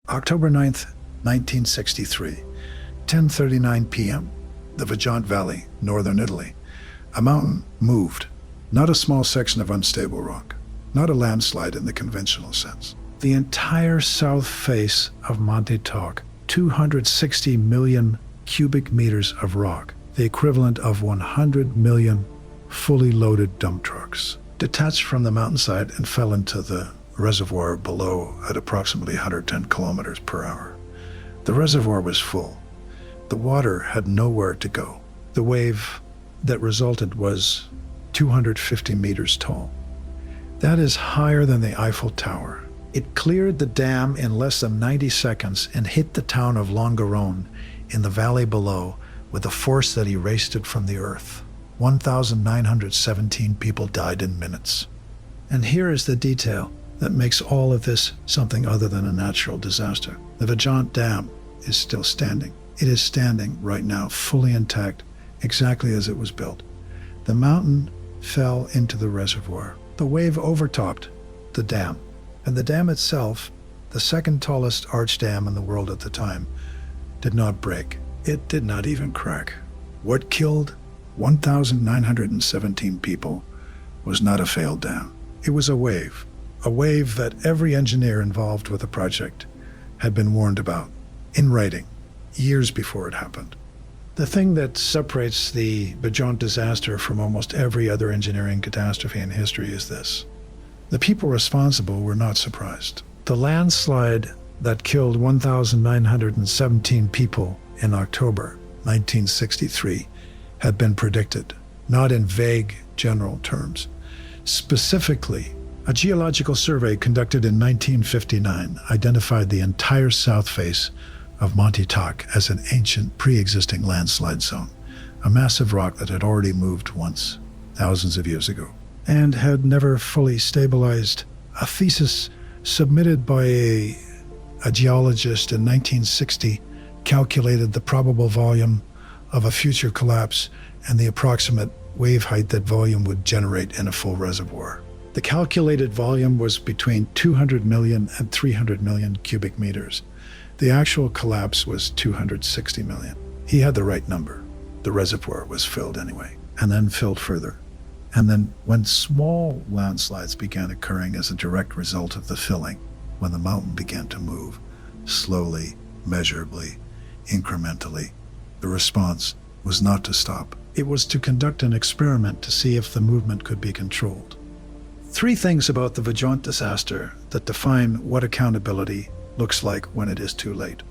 October 9th, 1963, 10:39 p.m., the Vajont Valley, northern Italy. A mountain moved, not a small section of unstable rock, not a landslide in the conventional sense. The entire south face of Monte Toc, 260 million cubic meters of rock, the equivalent of 100 million fully loaded dump trucks, detached from the mountainside and fell into the reservoir below at approximately 110 kilometers per hour. The reservoir was full. The water had nowhere to go. The wave that resulted was 250 meters tall. That is higher than the Eiffel Tower. It cleared the dam in less than 90 seconds and hit the town of Longarone in the valley below with a force that erased it from the earth. 1,917 people died in minutes. And here is the detail that makes all of this something other than a natural disaster. The Vajont Dam is still standing. It is standing right now, fully intact, exactly as it was built. The mountain fell into the reservoir. The wave overtopped the dam, and the dam itself, the second tallest arch dam in the world at the time, did not break. It did not even crack. What killed 1,917 people was not a failed dam. It was a wave that every engineer involved with the project had been warned about, in writing, years before it happened. The thing that separates the Vajont disaster from almost every other engineering catastrophe in history is this. The people responsible were not surprised. The landslide that killed 1,917 people in October 1963 had been predicted, not in vague general terms. Specifically, a geological survey conducted in 1959 identified the entire south face of Monte Toc as an ancient pre-existing landslide zone, a massive rock that had already moved once, thousands of years ago, and had never fully stabilized. A thesis submitted by a geologist in 1960 calculated the probable volume of a future collapse and the approximate wave height that volume would generate in a full reservoir. The calculated volume was between 200 million and 300 million cubic meters. The actual collapse was 260 million. He had the right number. The reservoir was filled anyway, and then filled further. And then when small landslides began occurring as a direct result of the filling, when the mountain began to move, slowly, measurably, incrementally, the response was not to stop. It was to conduct an experiment to see if the movement could be controlled. Three things about the Vajont disaster that define what accountability looks like when it is too late.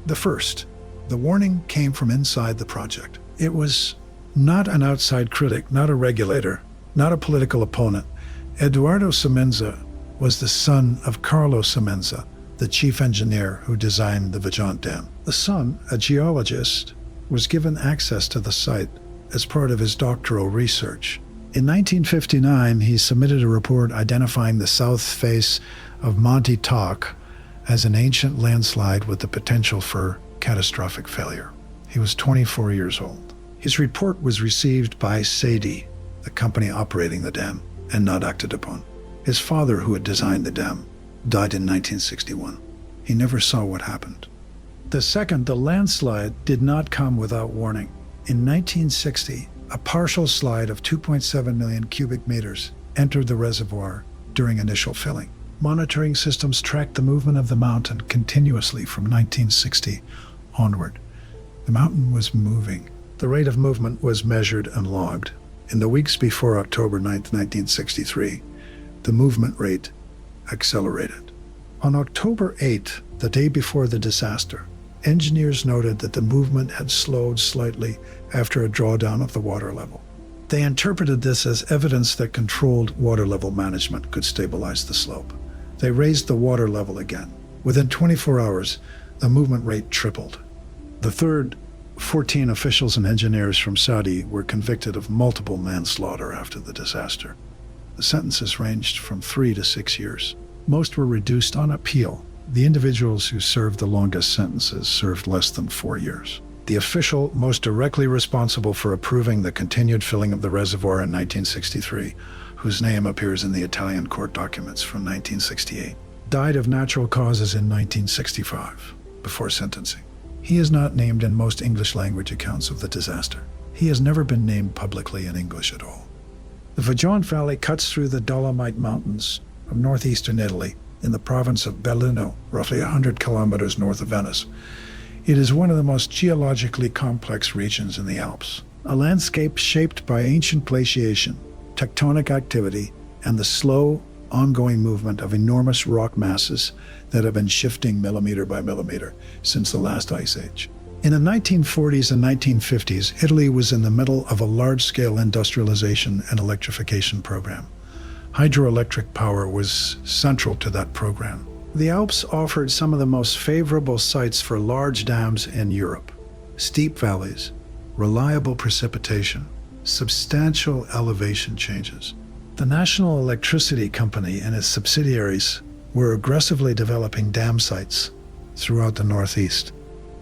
The first, the warning came from inside the project. It was not an outside critic, not a regulator, not a political opponent. Eduardo Semenza was the son of Carlo Semenza, the chief engineer who designed the Vajont Dam. The son, a geologist, was given access to the site as part of his doctoral research. In 1959, he submitted a report identifying the south face of Monte Toc as an ancient landslide with the potential for catastrophic failure. He was 24 years old. His report was received by Sadie, the company operating the dam, and not acted upon. His father, who had designed the dam, died in 1961. He never saw what happened. The second, the landslide, did not come without warning. In 1960, a partial slide of 2.7 million cubic meters entered the reservoir during initial filling. Monitoring systems tracked the movement of the mountain continuously from 1960 onward. The mountain was moving. The rate of movement was measured and logged. In the weeks before October 9th, 1963, the movement rate accelerated. On October 8th, the day before the disaster, engineers noted that the movement had slowed slightly after a drawdown of the water level. They interpreted this as evidence that controlled water level management could stabilize the slope. They raised the water level again. Within 24 hours, the movement rate tripled. The third, 14 officials and engineers from Saudi were convicted of multiple manslaughter after the disaster. The sentences ranged from 3 to 6 years. Most were reduced on appeal. The individuals who served the longest sentences served less than 4 years. The official most directly responsible for approving the continued filling of the reservoir in 1963, whose name appears in the Italian court documents from 1968, died of natural causes in 1965, before sentencing. He is not named in most English language accounts of the disaster. He has never been named publicly in English at all. The Vajont Valley cuts through the Dolomite Mountains of northeastern Italy in the province of Belluno, roughly 100 kilometers north of Venice. It is one of the most geologically complex regions in the Alps, a landscape shaped by ancient glaciation, tectonic activity, and the slow, ongoing movement of enormous rock masses that have been shifting millimeter by millimeter since the last ice age. In the 1940s and 1950s, Italy was in the middle of a large-scale industrialization and electrification program. Hydroelectric power was central to that program. The Alps offered some of the most favorable sites for large dams in Europe. Steep valleys, reliable precipitation, substantial elevation changes. The National Electricity Company and its subsidiaries were aggressively developing dam sites throughout the Northeast.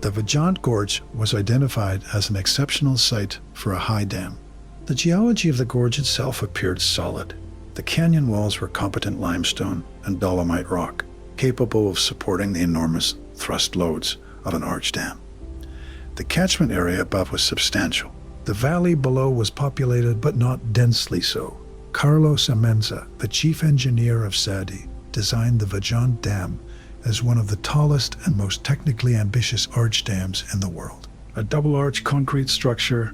The Vajont Gorge was identified as an exceptional site for a high dam. The geology of the gorge itself appeared solid. The canyon walls were competent limestone and dolomite rock, capable of supporting the enormous thrust loads of an arch dam. The catchment area above was substantial. The valley below was populated, but not densely so. Carlo Semenza, the chief engineer of Sadi, designed the Vajont Dam as one of the tallest and most technically ambitious arch dams in the world. A double-arch concrete structure,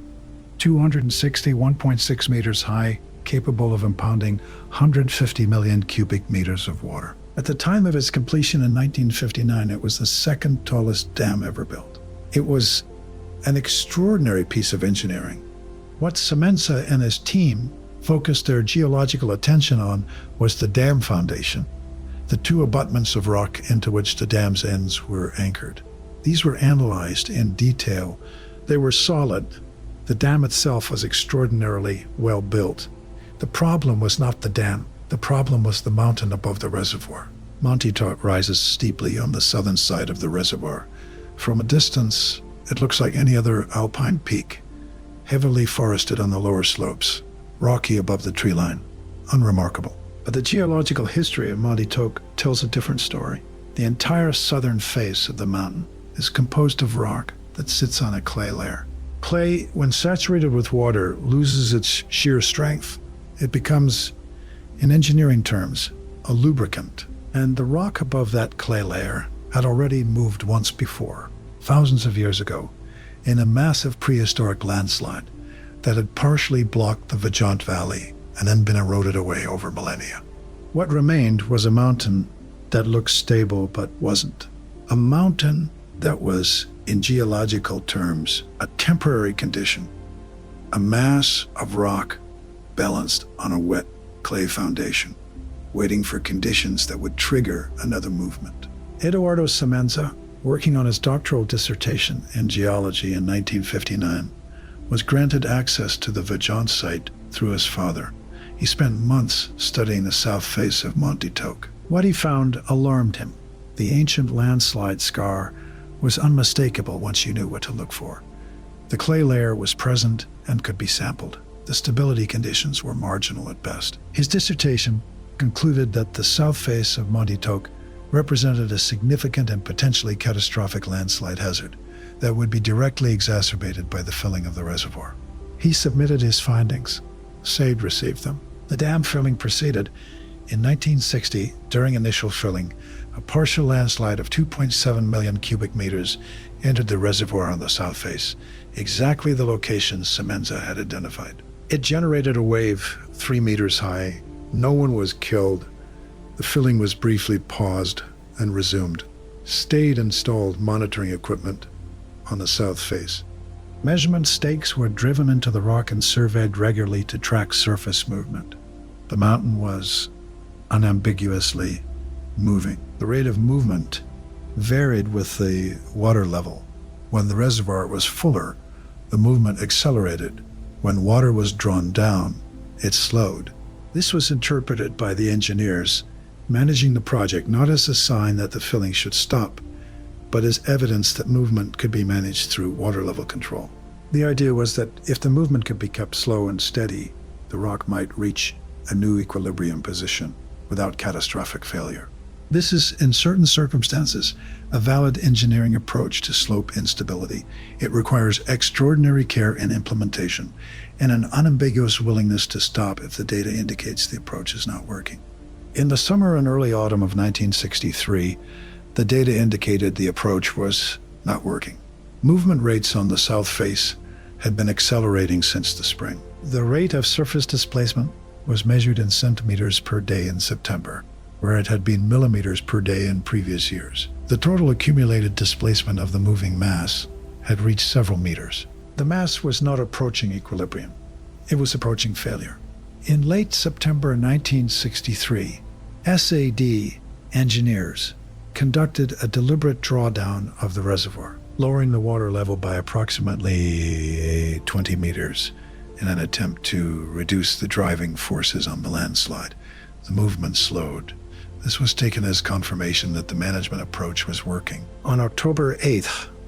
1.6 meters high, capable of impounding 150 million cubic meters of water. At the time of its completion in 1959, it was the second tallest dam ever built. It was an extraordinary piece of engineering. What Semenza and his team focused their geological attention on was the dam foundation, the two abutments of rock into which the dam's ends were anchored. These were analyzed in detail. They were solid. The dam itself was extraordinarily well built. The problem was not the dam. The problem was the mountain above the reservoir. Monte Toc rises steeply on the southern side of the reservoir. From a distance, it looks like any other alpine peak, heavily forested on the lower slopes, rocky above the tree line, unremarkable. But the geological history of Monte Toc tells a different story. The entire southern face of the mountain is composed of rock that sits on a clay layer. Clay, when saturated with water, loses its shear strength. It becomes, in engineering terms, a lubricant. And the rock above that clay layer had already moved once before, thousands of years ago, in a massive prehistoric landslide that had partially blocked the Vajont Valley and then been eroded away over millennia. What remained was a mountain that looked stable but wasn't. A mountain that was, in geological terms, a temporary condition. A mass of rock balanced on a wet clay foundation, waiting for conditions that would trigger another movement. Edoardo Semenza, working on his doctoral dissertation in geology in 1959, was granted access to the Vajont site through his father. He spent months studying the south face of Monte Toc. What he found alarmed him. The ancient landslide scar was unmistakable once you knew what to look for. The clay layer was present and could be sampled. The stability conditions were marginal at best. His dissertation concluded that the south face of Monte Toc represented a significant and potentially catastrophic landslide hazard that would be directly exacerbated by the filling of the reservoir. He submitted his findings. SAID received them. The dam filling proceeded. In 1960, during initial filling, a partial landslide of 2.7 million cubic meters entered the reservoir on the south face, exactly the location Semenza had identified. It generated a wave 3 meters high. No one was killed. The filling was briefly paused and resumed. SAID installed monitoring equipment on the south face. Measurement stakes were driven into the rock and surveyed regularly to track surface movement. The mountain was unambiguously moving. The rate of movement varied with the water level. When the reservoir was fuller, the movement accelerated. When water was drawn down, it slowed. This was interpreted by the engineers managing the project not as a sign that the filling should stop, but as evidence that movement could be managed through water level control. The idea was that if the movement could be kept slow and steady, the rock might reach a new equilibrium position without catastrophic failure. This is, in certain circumstances, a valid engineering approach to slope instability. It requires extraordinary care and implementation, and an unambiguous willingness to stop if the data indicates the approach is not working. In the summer and early autumn of 1963, the data indicated the approach was not working. Movement rates on the south face had been accelerating since the spring. The rate of surface displacement was measured in centimeters per day in September, where it had been millimeters per day in previous years. The total accumulated displacement of the moving mass had reached several meters. The mass was not approaching equilibrium. It was approaching failure. In late September 1963, SAD engineers conducted a deliberate drawdown of the reservoir, lowering the water level by approximately 20 meters in an attempt to reduce the driving forces on the landslide. The movement slowed. This was taken as confirmation that the management approach was working. On October 8,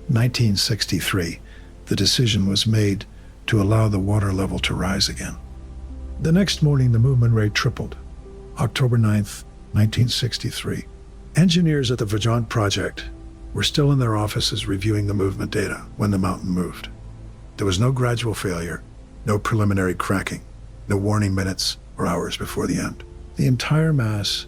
1963, the decision was made to allow the water level to rise again. The next morning, the movement rate tripled. October 9, 1963. Engineers at the Vajont project were still in their offices reviewing the movement data when the mountain moved. There was no gradual failure, no preliminary cracking, no warning minutes or hours before the end. The entire mass,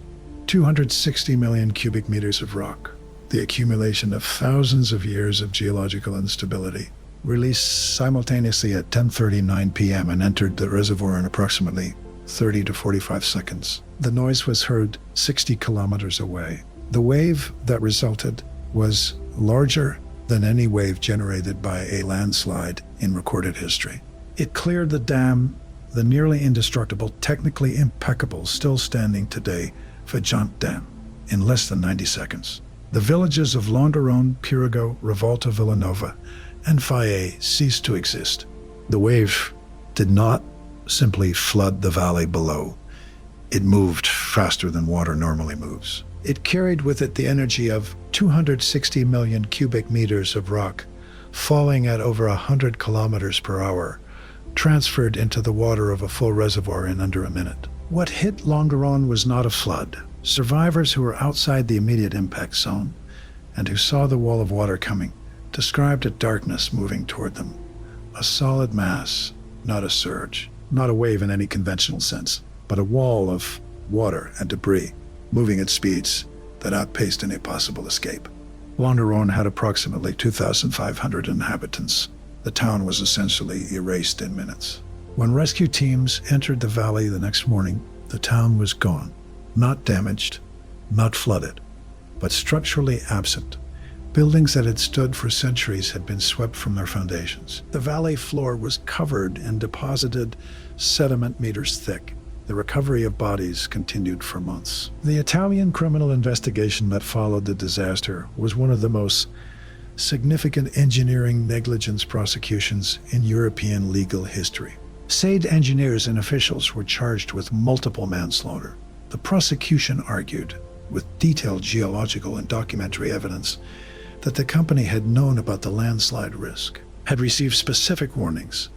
260 million cubic meters of rock, the accumulation of thousands of years of geological instability, released simultaneously at 10:39 p.m. and entered the reservoir in approximately 30 to 45 seconds. The noise was heard 60 kilometers away. The wave that resulted was larger than any wave generated by a landslide in recorded history. It cleared the dam, the nearly indestructible, technically impeccable, still standing today, Vajont Dam, in less than 90 seconds. The villages of Longarone, Pirigo, Rivolta, Villanova, and Faye ceased to exist. The wave did not simply flood the valley below. It moved faster than water normally moves. It carried with it the energy of 260 million cubic meters of rock, falling at over 100 kilometers per hour, transferred into the water of a full reservoir in under a minute. What hit Longarone was not a flood. Survivors who were outside the immediate impact zone and who saw the wall of water coming described a darkness moving toward them. A solid mass, not a surge, not a wave in any conventional sense, but a wall of water and debris moving at speeds that outpaced any possible escape. Longarone had approximately 2,500 inhabitants. The town was essentially erased in minutes. When rescue teams entered the valley the next morning, the town was gone. Not damaged, not flooded, but structurally absent. Buildings that had stood for centuries had been swept from their foundations. The valley floor was covered in deposited sediment meters thick. The recovery of bodies continued for months. The Italian criminal investigation that followed the disaster was one of the most significant engineering negligence prosecutions in European legal history. SAD engineers and officials were charged with multiple manslaughter. The prosecution argued, with detailed geological and documentary evidence, that the company had known about the landslide risk, had received specific warnings,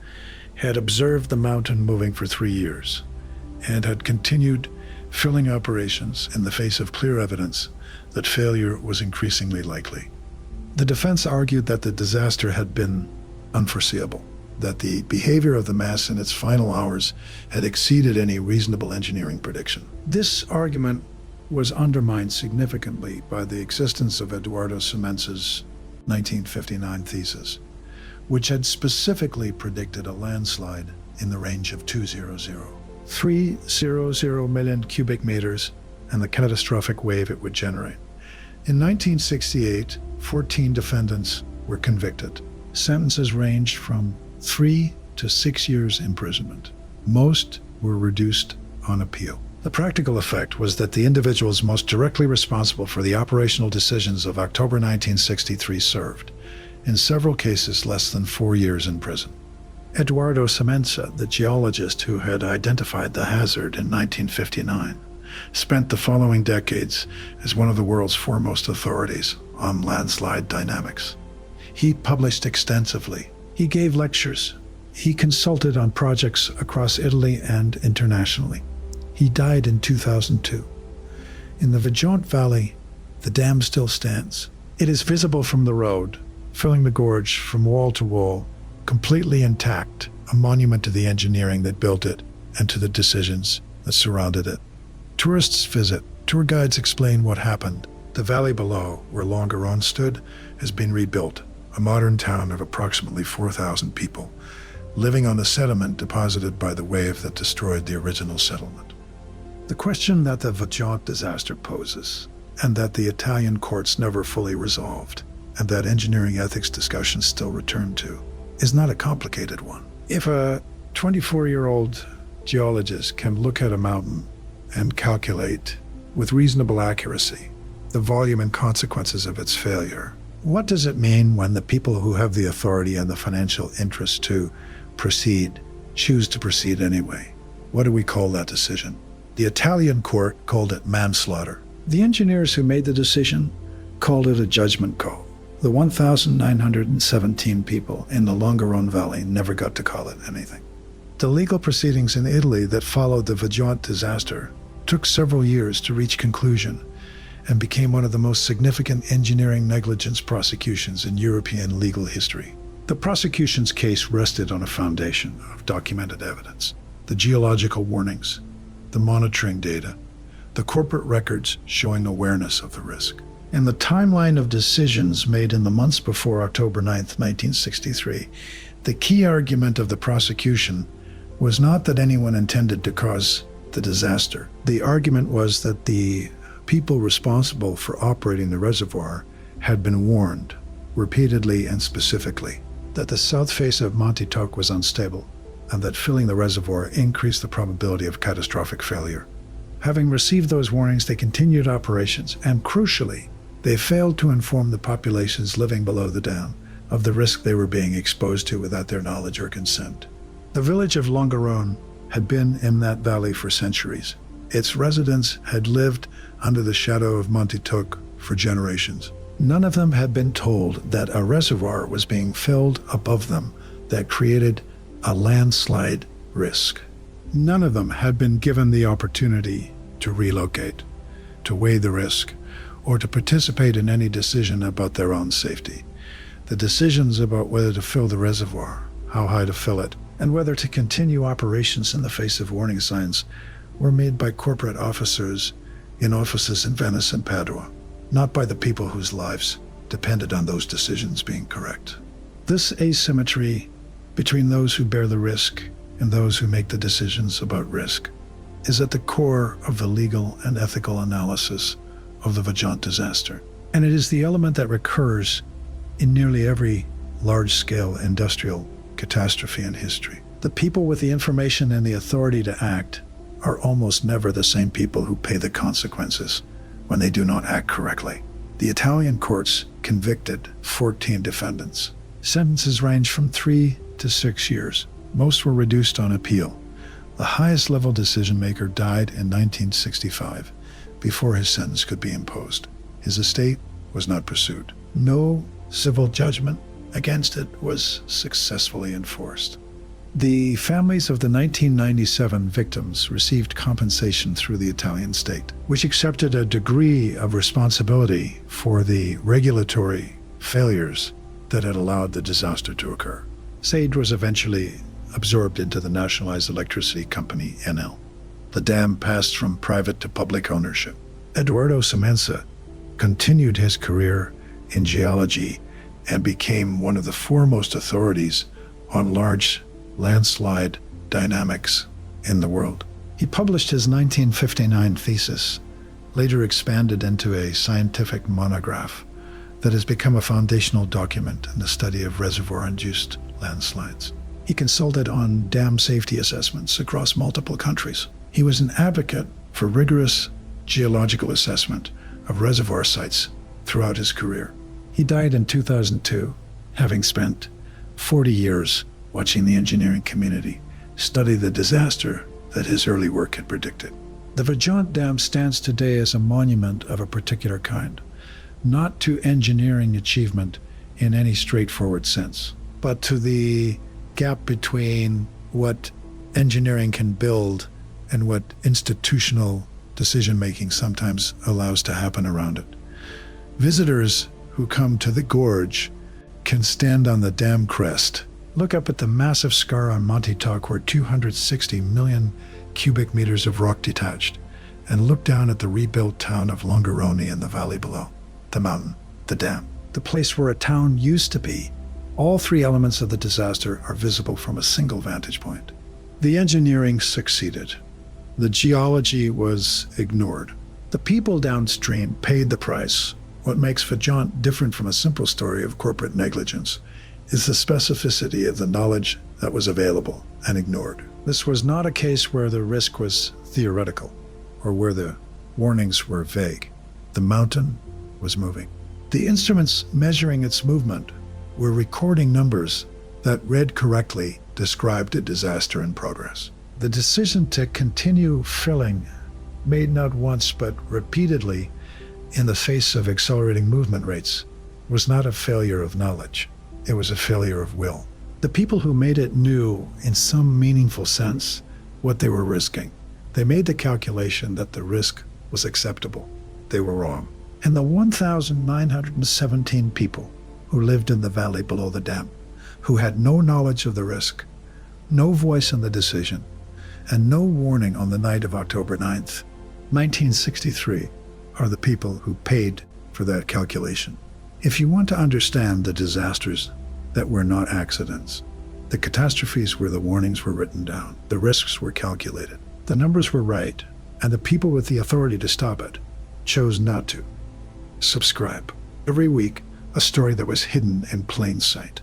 had observed the mountain moving for 3 years, and had continued filling operations in the face of clear evidence that failure was increasingly likely. The defense argued that the disaster had been unforeseeable, that the behavior of the mass in its final hours had exceeded any reasonable engineering prediction. This argument was undermined significantly by the existence of Eduardo Semenza's 1959 thesis, which had specifically predicted a landslide in the range of 300 million cubic meters and the catastrophic wave it would generate. In 1968, 14 defendants were convicted. Sentences ranged from 3 to 6 years imprisonment. Most were reduced on appeal. The practical effect was that the individuals most directly responsible for the operational decisions of October 1963 served, in several cases, less than 4 years in prison. Eduardo Semenza, the geologist who had identified the hazard in 1959, spent the following decades as one of the world's foremost authorities on landslide dynamics. He published extensively. He gave lectures. He consulted on projects across Italy and internationally. He died in 2002. In the Vajont Valley, the dam still stands. It is visible from the road, filling the gorge from wall to wall, completely intact, a monument to the engineering that built it and to the decisions that surrounded it. Tourists visit. Tour guides explain what happened. The valley below, where Longarone stood, has been rebuilt, a modern town of approximately 4,000 people, living on the sediment deposited by the wave that destroyed the original settlement. The question that the Vajont disaster poses, and that the Italian courts never fully resolved, and that engineering ethics discussions still return to, is not a complicated one. If a 24-year-old geologist can look at a mountain and calculate with reasonable accuracy the volume and consequences of its failure, what does it mean when the people who have the authority and the financial interest to proceed choose to proceed anyway? What do we call that decision? The Italian court called it manslaughter. The engineers who made the decision called it a judgment call. The 1,917 people in the Longarone Valley never got to call it anything. The legal proceedings in Italy that followed the Vajont disaster took several years to reach conclusion and became one of the most significant engineering negligence prosecutions in European legal history. The prosecution's case rested on a foundation of documented evidence: the geological warnings, the monitoring data, the corporate records showing awareness of the risk. In the timeline of decisions made in the months before October 9, 1963, the key argument of the prosecution was not that anyone intended to cause the disaster. The argument was that the people responsible for operating the reservoir had been warned, repeatedly and specifically, that the south face of Monte Toc was unstable, and that filling the reservoir increased the probability of catastrophic failure. Having received those warnings, they continued operations, and crucially, they failed to inform the populations living below the dam of the risk they were being exposed to without their knowledge or consent. The village of Longarone had been in that valley for centuries. Its residents had lived under the shadow of Monte Toc for generations. None of them had been told that a reservoir was being filled above them that created a landslide risk. None of them had been given the opportunity to relocate, to weigh the risk, or to participate in any decision about their own safety. The decisions about whether to fill the reservoir, how high to fill it, and whether to continue operations in the face of warning signs were made by corporate officers in offices in Venice and Padua, not by the people whose lives depended on those decisions being correct. This asymmetry between those who bear the risk and those who make the decisions about risk is at the core of the legal and ethical analysis of the Vajont disaster. And it is the element that recurs in nearly every large-scale industrial catastrophe in history. The people with the information and the authority to act are almost never the same people who pay the consequences when they do not act correctly. The Italian courts convicted 14 defendants. Sentences range from 3 to 6 years. Most were reduced on appeal. The highest level decision maker died in 1965 before his sentence could be imposed. His estate was not pursued. No civil judgment against it was successfully enforced. The families of the 1997 victims received compensation through the Italian state, which accepted a degree of responsibility for the regulatory failures that had allowed the disaster to occur. SAID was eventually absorbed into the nationalized electricity company Enel. The dam passed from private to public ownership. Eduardo Semenza continued his career in geology and became one of the foremost authorities on large landslide dynamics in the world. He published his 1959 thesis, later expanded into a scientific monograph that has become a foundational document in the study of reservoir-induced landslides. He consulted on dam safety assessments across multiple countries. He was an advocate for rigorous geological assessment of reservoir sites throughout his career. He died in 2002, having spent 40 years watching the engineering community study the disaster that his early work had predicted. The Vajont Dam stands today as a monument of a particular kind, not to engineering achievement in any straightforward sense, but to the gap between what engineering can build and what institutional decision-making sometimes allows to happen around it. Visitors who come to the gorge can stand on the dam crest, look up at the massive scar on Monte Toc where 260 million cubic meters of rock detached, and look down at the rebuilt town of Longarone in the valley below. The mountain, the dam, the place where a town used to be. All three elements of the disaster are visible from a single vantage point. The engineering succeeded. The geology was ignored. The people downstream paid the price. What makes Vajont different from a simple story of corporate negligence is the specificity of the knowledge that was available and ignored. This was not a case where the risk was theoretical or where the warnings were vague. The mountain was moving. The instruments measuring its movement were recording numbers that read correctly described a disaster in progress. The decision to continue filling, made not once but repeatedly in the face of accelerating movement rates, was not a failure of knowledge. It was a failure of will. The people who made it knew, in some meaningful sense, what they were risking. They made the calculation that the risk was acceptable. They were wrong. And the 1,917 people who lived in the valley below the dam, who had no knowledge of the risk, no voice in the decision, and no warning on the night of October 9th, 1963, are the people who paid for that calculation. If you want to understand the disasters that were not accidents, the catastrophes where the warnings were written down, the risks were calculated, the numbers were right, and the people with the authority to stop it chose not to. Subscribe. Every week, a story that was hidden in plain sight.